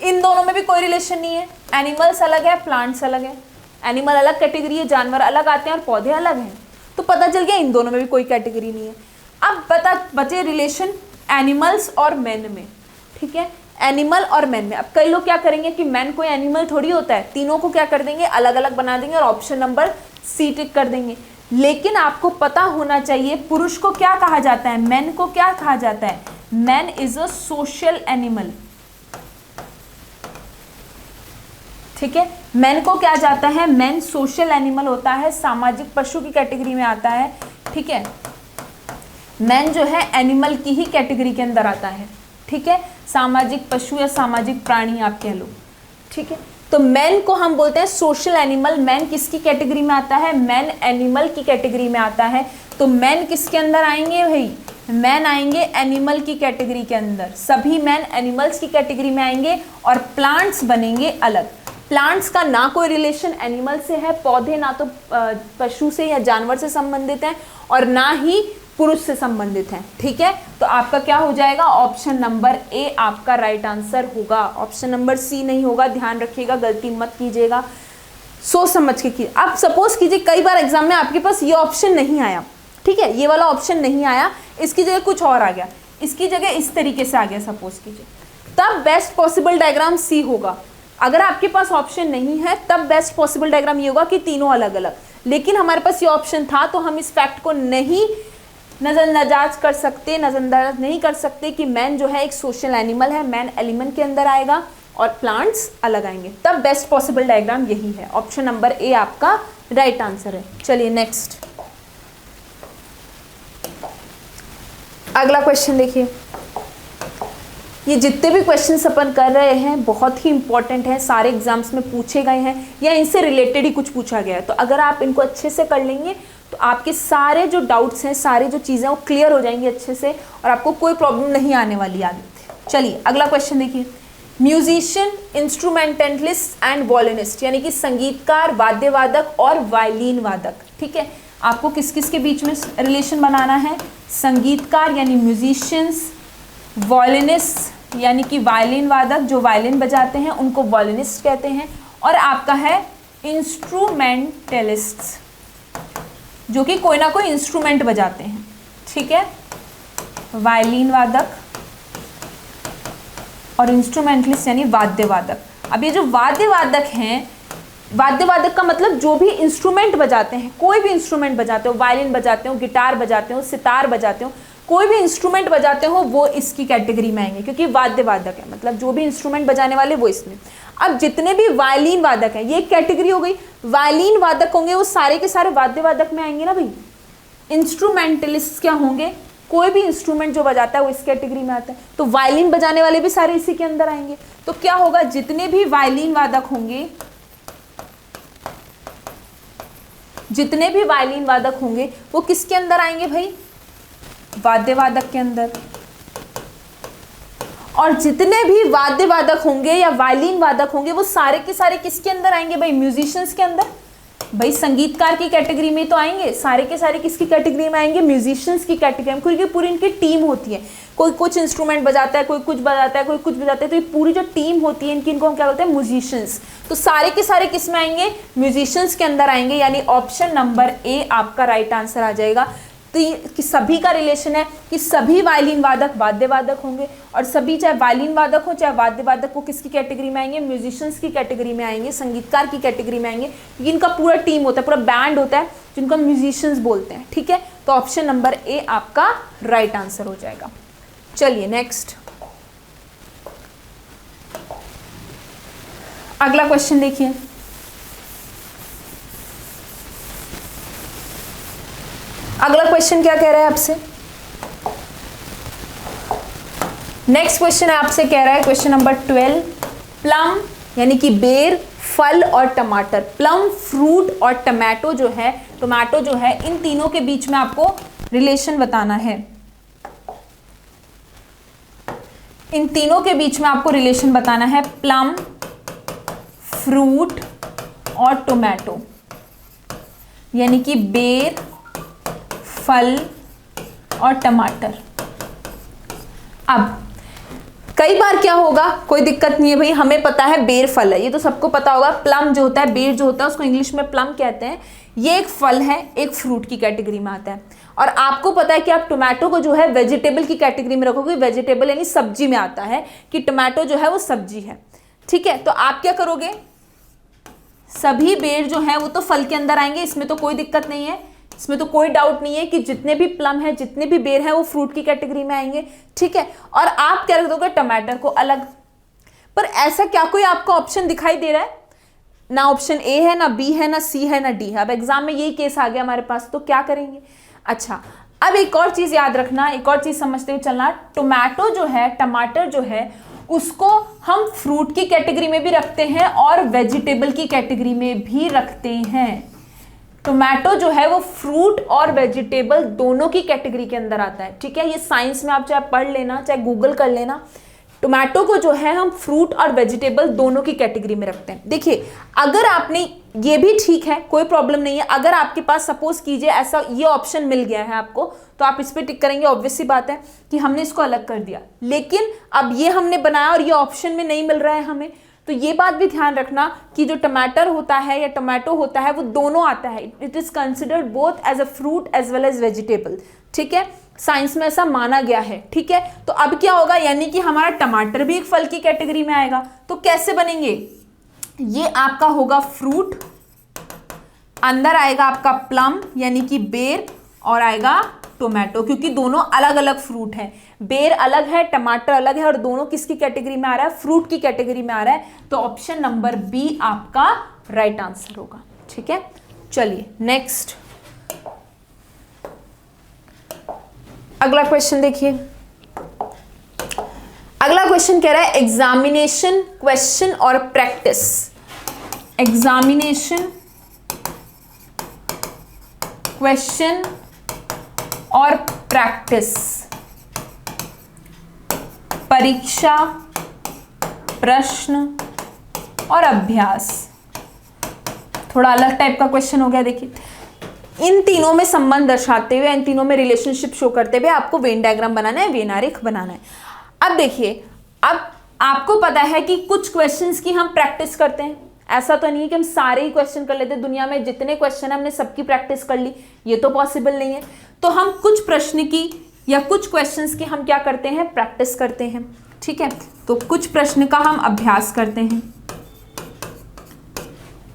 इन दोनों में भी कोई रिलेशन नहीं है। एनिमल्स अलग है, प्लांट्स अलग है, एनिमल अलग कैटेगरी है, जानवर अलग आते हैं और पौधे अलग हैं, तो पता चल गया इन दोनों में भी कोई कैटेगरी नहीं है। अब बचे रिलेशन एनिमल्स और मैन में, ठीक है, एनिमल और मैन में। अब कई लोग क्या करेंगे कि मैन कोई एनिमल थोड़ी होता है, तीनों को क्या कर देंगे, अलग अलग बना देंगे और ऑप्शन नंबर सी टिक कर देंगे। लेकिन आपको पता होना चाहिए पुरुष को क्या कहा जाता है, मैन को क्या कहा जाता है। Man is a social animal, ठीक है, मैन को क्या जाता है, मैन सोशल एनिमल होता है, सामाजिक पशु की कैटेगरी में आता है, ठीक है। मैन जो है एनिमल की ही कैटेगरी के अंदर आता है, ठीक है, सामाजिक पशु या सामाजिक प्राणी आप कह लो, ठीक है। तो मैन को हम बोलते हैं सोशल एनिमल। मैन किसकी कैटेगरी में आता है, मैन एनिमल की कैटेगरी में आता है। तो मैन किसके अंदर आएंगे भाई, मैन आएंगे एनिमल की कैटेगरी के अंदर, सभी मैन एनिमल्स की कैटेगरी में आएंगे और प्लांट्स बनेंगे अलग। प्लांट्स का ना कोई रिलेशन एनिमल से है, पौधे ना तो पशु से या जानवर से संबंधित हैं और ना ही पुरुष से संबंधित हैं, ठीक है। तो आपका क्या हो जाएगा, ऑप्शन नंबर ए आपका राइट आंसर होगा, ऑप्शन नंबर सी नहीं होगा, ध्यान रखिएगा, गलती मत कीजिएगा, सोच समझ के कीजिए। अब सपोज कीजिए कई बार एग्जाम में आपके पास ये ऑप्शन नहीं आया, ठीक है, ये वाला ऑप्शन नहीं आया, इसकी जगह कुछ और आ गया, इसकी जगह इस तरीके से आ गया सपोज कीजिए, तब बेस्ट पॉसिबल डायग्राम सी होगा। अगर आपके पास ऑप्शन नहीं है तब बेस्ट पॉसिबल डायग्राम ये होगा कि तीनों अलग अलग, लेकिन हमारे पास ये ऑप्शन था तो हम इस फैक्ट को नहीं नजरअंदाज कर सकते, नजरअंदाज नहीं कर सकते कि मैन जो है एक सोशल एनिमल है, मैन एलिमेंट के अंदर आएगा और प्लांट्स अलग आएंगे, तब बेस्ट पॉसिबल डायग्राम यही है, ऑप्शन नंबर ए आपका राइट आंसर है। चलिए नेक्स्ट, अगला क्वेश्चन देखिए। ये जितने भी क्वेश्चंस अपन कर रहे हैं बहुत ही इंपॉर्टेंट हैं, सारे एग्जाम्स में पूछे गए हैं या इनसे रिलेटेड ही कुछ पूछा गया है, तो अगर आप इनको अच्छे से कर लेंगे तो आपके सारे जो डाउट्स हैं, सारे जो चीज़ें वो क्लियर हो जाएंगी अच्छे से और आपको कोई प्रॉब्लम नहीं आने वाली आगे। चलिए अगला क्वेश्चन देखिए। म्यूजिशियन, इंस्ट्रूमेंटलिस्ट एंड वॉयलिनिस्ट, यानी कि संगीतकार, वाद्यवादक और वायलिन वादक, ठीक है। आपको किस किस के बीच में रिलेशन बनाना है, संगीतकार यानी म्यूजिशियंस, वॉयलिनिस्ट यानी कि वायलिन वादक, जो वायलिन बजाते हैं उनको वॉयलिनिस्ट कहते हैं, और आपका है इंस्ट्रूमेंटलिस्ट, जो कि कोई ना कोई इंस्ट्रूमेंट बजाते हैं, ठीक है, वायलिन वादक और इंस्ट्रूमेंटलिस्ट यानी वाद्यवादक। अब ये जो वाद्यवादक हैं, वाद्यवादक का मतलब जो भी इंस्ट्रूमेंट बजाते हैं, कोई भी इंस्ट्रूमेंट बजाते हो, वायलिन बजाते हो, गिटार बजाते हो, सितार बजाते हो, कोई भी इंस्ट्रूमेंट बजाते हो वो इसकी कैटेगरी में आएंगे, क्योंकि वाद्यवादक है मतलब जो भी इंस्ट्रूमेंट बजाने वाले वो इसमें। अब जितने भी वायलिन वादक हैं, ये एक कैटेगरी हो गई, वायलिन वादक होंगे वो सारे के सारे वाद्यवादक में आएंगे ना भाई। इंस्ट्रूमेंटलिस्ट क्या होंगे, कोई भी इंस्ट्रूमेंट जो बजाता है वो इस कैटेगरी में आता है, तो वायलिन बजाने वाले भी सारे इसी के अंदर आएंगे। तो क्या होगा, जितने भी वायलिन वादक होंगे, जितने भी वायलिन वादक होंगे वो किसके अंदर आएंगे भाई, वाद्यवादक के अंदर। और जितने भी वाद्यवादक होंगे या वायलिन वादक होंगे वो सारे के सारे किसके अंदर आएंगे भाई, म्यूजिशियंस के अंदर। भाई संगीतकार की कैटेगरी में तो आएंगे, सारे के सारे किसकी कैटेगरी में आएंगे, म्यूजिशियंस की कैटेगरी में, क्योंकि पूरी इनकी टीम होती है, कोई कुछ इंस्ट्रूमेंट बजाता है, कोई कुछ बजाता है, कोई कुछ बजाता है, तो ये पूरी जो टीम होती है इनकी, इनको हम क्या बोलते हैं, म्यूजिशियंस। तो सारे के सारे किस में आएंगे, म्यूजिशियंस के अंदर आएंगे, यानी ऑप्शन नंबर ए आपका राइट आंसर आ जाएगा। तो ये कि सभी का रिलेशन है कि सभी वायलिन वादक वाद्य वादक होंगे, और सभी चाहे वायलिन वादक हो चाहे वाद्य वादक, वो किसकी कैटेगरी में आएंगे, म्यूजिशियंस की कैटेगरी में आएंगे, संगीतकार की कैटेगरी में आएंगे, क्योंकि इनका पूरा टीम होता है, पूरा बैंड होता है जिनको म्यूजिशियंस बोलते हैं। ठीक है, तो ऑप्शन नंबर ए आपका राइट आंसर हो जाएगा। चलिए नेक्स्ट, अगला क्वेश्चन देखिए। अगला क्वेश्चन क्या कह रहा है आपसे, नेक्स्ट क्वेश्चन आपसे कह रहा है क्वेश्चन नंबर 12, प्लम यानी कि बेर, फल और टमाटर, प्लम फ्रूट और टमाटो जो है इन तीनों के बीच में आपको रिलेशन बताना है। इन तीनों के बीच में आपको रिलेशन बताना है, प्लम, फ्रूट और टोमेटो, यानी कि बेर, फल और टमाटर। अब कई बार क्या होगा, कोई दिक्कत नहीं है भाई, हमें पता है बेर फल है, ये तो सबको पता होगा। प्लम जो होता है, बेर जो होता है, उसको इंग्लिश में प्लम कहते हैं, ये एक फल है, एक फ्रूट की कैटेगरी में आता है। और आपको पता है कि आप टोमेटो को जो है वेजिटेबल की कैटेगरी में रखोगे, वेजिटेबल यानी सब्जी में आता है, कि टोमेटो जो है वो सब्जी है। ठीक है, तो आप क्या करोगे, सभी बेर जो है वो तो फल के अंदर आएंगे, इसमें तो कोई दिक्कत नहीं है, इसमें तो कोई डाउट नहीं है कि जितने भी प्लम है, जितने भी बेर है, वो फ्रूट की कैटेगरी में आएंगे। ठीक है, और आप क्या रख दोगे, टमाटर को अलग। पर ऐसा क्या कोई आपको ऑप्शन दिखाई दे रहा है, ना ऑप्शन ए है, ना बी है, ना सी है, ना डी है। अब एग्जाम में यही केस आ गया हमारे पास, तो क्या करेंगे। अच्छा, अब एक और चीज याद रखना, एक और चीज समझते हुए चलना, टोमेटो जो है, टमाटर जो है, उसको हम फ्रूट की कैटेगरी में भी रखते हैं और वेजिटेबल की कैटेगरी में भी रखते हैं। टोमेटो जो है वो फ्रूट और वेजिटेबल दोनों की कैटेगरी के अंदर आता है। ठीक है, ये साइंस में आप चाहे पढ़ लेना, चाहे गूगल कर लेना, टोमेटो को जो है हम फ्रूट और वेजिटेबल दोनों की कैटेगरी में रखते हैं। देखिए, अगर आपने, ये भी ठीक है, कोई प्रॉब्लम नहीं है, अगर आपके पास सपोज कीजिए ऐसा ये ऑप्शन मिल गया है आपको, तो आप इस पर टिक करेंगे, ऑब्वियस सी बात है कि हमने इसको अलग कर दिया। लेकिन अब ये हमने बनाया और ये ऑप्शन में नहीं मिल रहा है हमें, तो ये बात भी ध्यान रखना कि जो टमाटर होता है या टोमेटो होता है वो दोनों आता है, it is considered both as a fruit as well as vegetable. ठीक है, साइंस में ऐसा माना गया है। ठीक है, तो अब क्या होगा, यानी कि हमारा टमाटर भी एक फल की कैटेगरी में आएगा। तो कैसे बनेंगे, ये आपका होगा फ्रूट, अंदर आएगा आपका प्लम यानी कि बेर, और आएगा टोमेटो, क्योंकि दोनों अलग अलग फ्रूट हैं, बेर अलग है, टमाटर अलग है, और दोनों किसकी कैटेगरी में आ रहा है, फ्रूट की कैटेगरी में आ रहा है। तो ऑप्शन नंबर बी आपका राइट आंसर होगा। ठीक है, चलिए नेक्स्ट, अगला क्वेश्चन देखिए। अगला क्वेश्चन कह रहा है एग्जामिनेशन क्वेश्चन और प्रैक्टिस, एग्जामिनेशन क्वेश्चन और प्रैक्टिस, परीक्षा, प्रश्न और अभ्यास। थोड़ा अलग टाइप का क्वेश्चन हो गया। देखिए, इन तीनों में संबंध दर्शाते हुए, इन तीनों में रिलेशनशिप शो करते हुए आपको वेन डायग्राम बनाना है, वेन आरेख बनाना है। अब देखिए, अब आपको पता है कि कुछ क्वेश्चंस की हम प्रैक्टिस करते हैं, ऐसा तो नहीं है कि हम सारे ही क्वेश्चन कर लेते, दुनिया में जितने क्वेश्चन हमने सबकी प्रैक्टिस कर ली, ये तो पॉसिबल नहीं है। तो हम कुछ प्रश्न की या कुछ क्वेश्चंस की हम क्या करते हैं, प्रैक्टिस करते हैं। ठीक है, तो कुछ प्रश्न का हम अभ्यास करते हैं।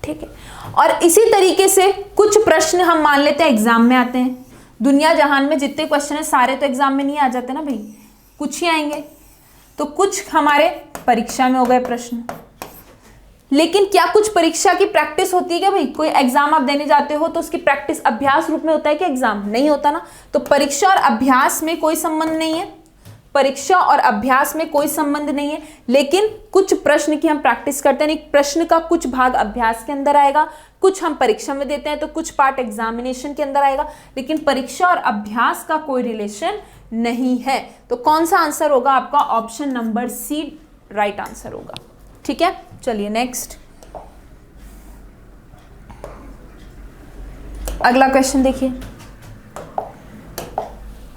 ठीक है, और इसी तरीके से कुछ प्रश्न हम मान लेते हैं एग्जाम में आते हैं। दुनिया जहान में जितने क्वेश्चन है सारे तो एग्जाम में नहीं आ जाते ना भाई, कुछ ही आएंगे। तो कुछ हमारे परीक्षा में हो गए प्रश्न, लेकिन क्या कुछ परीक्षा की प्रैक्टिस होती है क्या भाई? कोई एग्जाम आप देने जाते हो तो उसकी प्रैक्टिस अभ्यास रूप में होता है कि एग्जाम नहीं होता ना। तो परीक्षा और अभ्यास में कोई संबंध नहीं है, परीक्षा और अभ्यास में कोई संबंध नहीं है, लेकिन कुछ प्रश्न की हम प्रैक्टिस करते हैं। प्रश्न का कुछ भाग अभ्यास के अंदर आएगा, कुछ हम परीक्षा में देते हैं, तो कुछ पार्ट एग्जामिनेशन के अंदर आएगा, लेकिन परीक्षा और अभ्यास का कोई रिलेशन नहीं है। तो कौन सा आंसर होगा आपका? Option number C right answer होगा। ठीक है, चलिए नेक्स्ट अगला क्वेश्चन देखिए।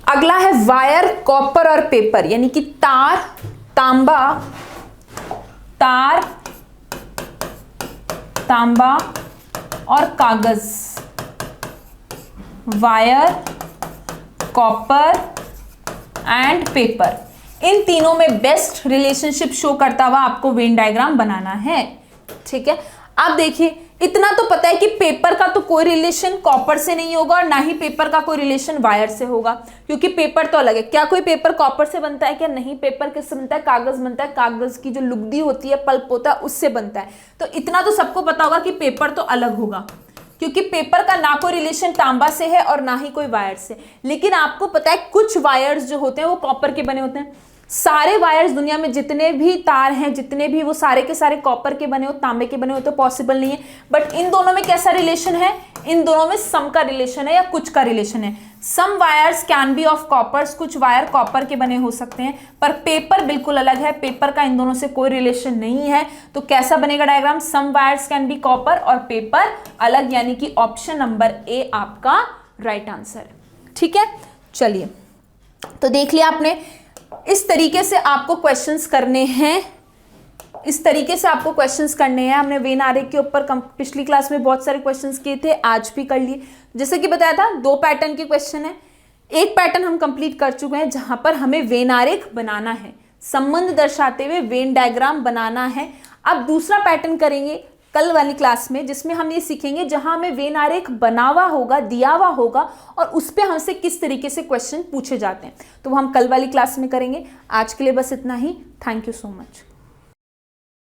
अगला है वायर, कॉपर और पेपर, यानी कि तार, तांबा, तार, तांबा और कागज। वायर, कॉपर एंड पेपर, इन तीनों में बेस्ट रिलेशनशिप शो करता हुआ आपको वेन डायग्राम बनाना है। ठीक है, अब देखिए इतना तो पता है कि पेपर का तो कोई रिलेशन कॉपर से नहीं होगा और ना ही पेपर का कोई रिलेशन वायर से होगा, क्योंकि पेपर तो अलग है। क्या कोई पेपर कॉपर से बनता है क्या? नहीं। पेपर किससे बनता है? कागज बनता है। कागज की जो लुगदी होती है, पल्प होता है, उससे बनता है। तो इतना तो सबको पता होगा कि पेपर तो अलग होगा, क्योंकि पेपर का ना कोई रिलेशन तांबा से है और ना ही कोई वायर से। लेकिन आपको पता है कुछ वायर्स जो होते हैं वो कॉपर के बने होते हैं। सारे वायर्स दुनिया में जितने भी तार हैं, जितने भी, वो सारे के सारे कॉपर के बने हो, तांबे के बने हो, तो पॉसिबल नहीं है। बट इन दोनों में कैसा रिलेशन है? इन दोनों में सम का रिलेशन है या कुछ का रिलेशन है। Some wires can be of coppers, कुछ वायर कॉपर के बने हो सकते हैं, पर पेपर बिल्कुल अलग है। पेपर का इन दोनों से कोई रिलेशन नहीं है। तो कैसा बनेगा diagram? Some wires can be copper और पेपर अलग, यानी कि ऑप्शन नंबर ए आपका राइट आंसर है। ठीक है, चलिए तो देख लिया आपने। इस तरीके से आपको क्वेश्चंस करने हैं, इस तरीके से आपको क्वेश्चंस करने हैं। हमने वेन आरेख के ऊपर पिछली क्लास में बहुत सारे क्वेश्चंस किए थे, आज भी कर लिए। जैसे कि बताया था 2 पैटर्न के क्वेश्चन है। एक पैटर्न हम कंप्लीट कर चुके हैं जहां पर हमें वेन आरेख बनाना है, संबंध दर्शाते हुए वेन डायग्राम बनाना है। अब दूसरा पैटर्न करेंगे कल वाली क्लास में, जिसमें हम ये सीखेंगे जहां हमें वेन आरेख बना हुआ होगा, दिया हुआ होगा, और उस पर हमसे किस तरीके से क्वेश्चन पूछे जाते हैं। तो वो हम कल वाली क्लास में करेंगे। आज के लिए बस इतना ही। Thank you so much.